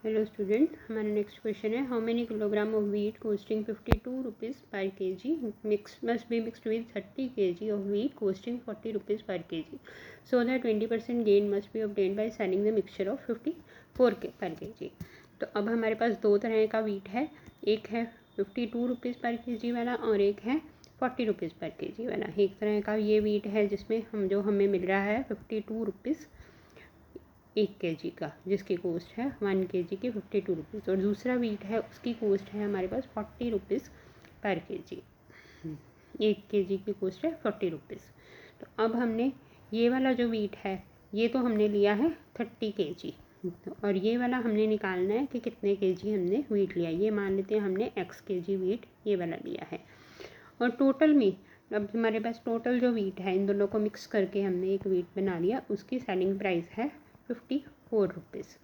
Hello student, हमारा next question है how many kilogram of wheat costing 52 rupees per kg must be mixed with 30 kg of wheat costing 40 rupees per kg so that 20% gain must be obtained by selling the mixture of 54 per KG. तो अब हमारे पास दो तरह का wheat है, एक है 52 rupees per KG वाला और एक है 40 रुपीज़ पर केजी वाला। एक तरह का ये व्हीट है जिसमें हमें मिल रहा है 52 रुपीज़ 1 kg का, जिसकी कॉस्ट है 1 kg की 52 रुपीज़, और दूसरा व्हीट है उसकी कॉस्ट है हमारे पास 40 रुपीज़ पर केजी। 1 kg की कॉस्ट है 40 रुपीज़। तो अब हमने ये वाला जो व्हीट है ये तो हमने लिया है 30 kg, और ये वाला हमने निकालना है कि कितने kg हमने व्हीट लिया। ये मान लेते हैं हमने x kg व्हीट ये वाला लिया है, और टोटल में अब हमारे पास टोटल जो व्हीट है इन दोनों को मिक्स करके हमने एक व्हीट बना लिया। उसकी सेलिंग प्राइस है 54 रुपीज़,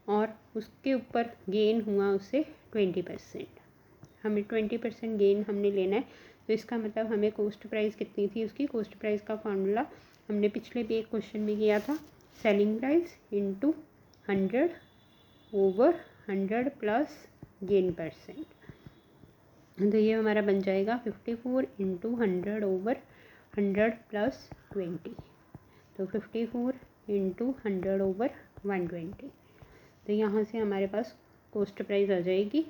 और उसके ऊपर गेन हुआ उससे 20%। हमें 20% गेन हमने लेना है। तो इसका मतलब हमें कॉस्ट प्राइस कितनी थी, उसकी कॉस्ट प्राइस का फार्मूला हमने पिछले भी एक क्वेश्चन में किया था, selling price into 100 over 100 plus gain %। तो ये हमारा बन जाएगा 54 इंटू 100 ओवर 100 प्लस 20, तो 54 इंटू 100 ओवर 120। तो यहाँ से हमारे पास कॉस्ट प्राइस आ जाएगी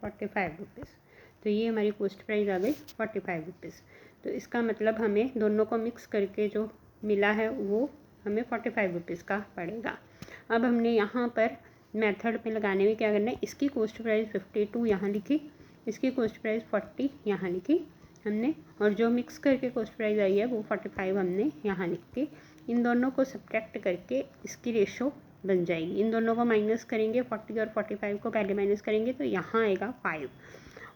45 रुपीज़। तो ये हमारी कॉस्ट प्राइस आ गई 45 रुपीज़। तो इसका मतलब हमें दोनों को मिक्स करके जो मिला है वो हमें 45 रुपीज़ का पड़ेगा। अब हमने यहाँ पर मेथड में लगाने में क्या करना है, इसकी कॉस्ट प्राइस 52 यहाँ लिखी, इसकी कॉस्ट प्राइस 40 यहाँ लिखी हमने, और जो मिक्स करके कॉस्ट प्राइस आई है वो 45 हमने यहाँ लिख के इन दोनों को सब्ट्रैक्ट करके इसकी रेशो बन जाएगी। इन दोनों को माइनस करेंगे, 40 और 45 को पहले माइनस करेंगे तो यहाँ आएगा 5,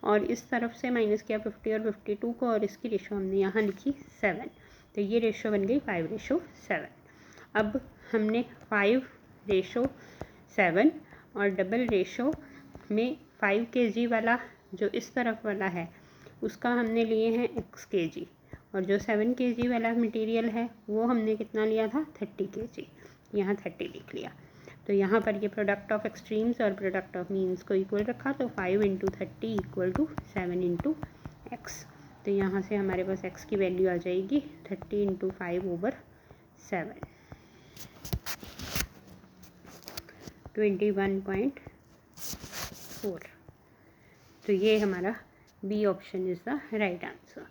और इस तरफ से माइनस किया 50 और 52 को, और इसकी रेशो हमने यहाँ लिखी 7। तो ये रेशो बन गई 5:7। अब हमने 5:7 और डबल रेशो में 5 kg वाला जो इस तरफ वाला है उसका हमने लिए हैं x kg, और जो 7 kg वाला मटेरियल है वो हमने कितना लिया था 30 kg, यहाँ 30 लिख लिया। तो यहाँ पर ये प्रोडक्ट ऑफ एक्सट्रीम्स और प्रोडक्ट ऑफ मीन्स को इक्वल रखा, तो 5 into 30 equal to 7 into X. तो यहाँ से हमारे पास x की वैल्यू आ जाएगी 30 इंटू 5 ओवर 7, 21.4। तो ये हमारा B option is the right answer.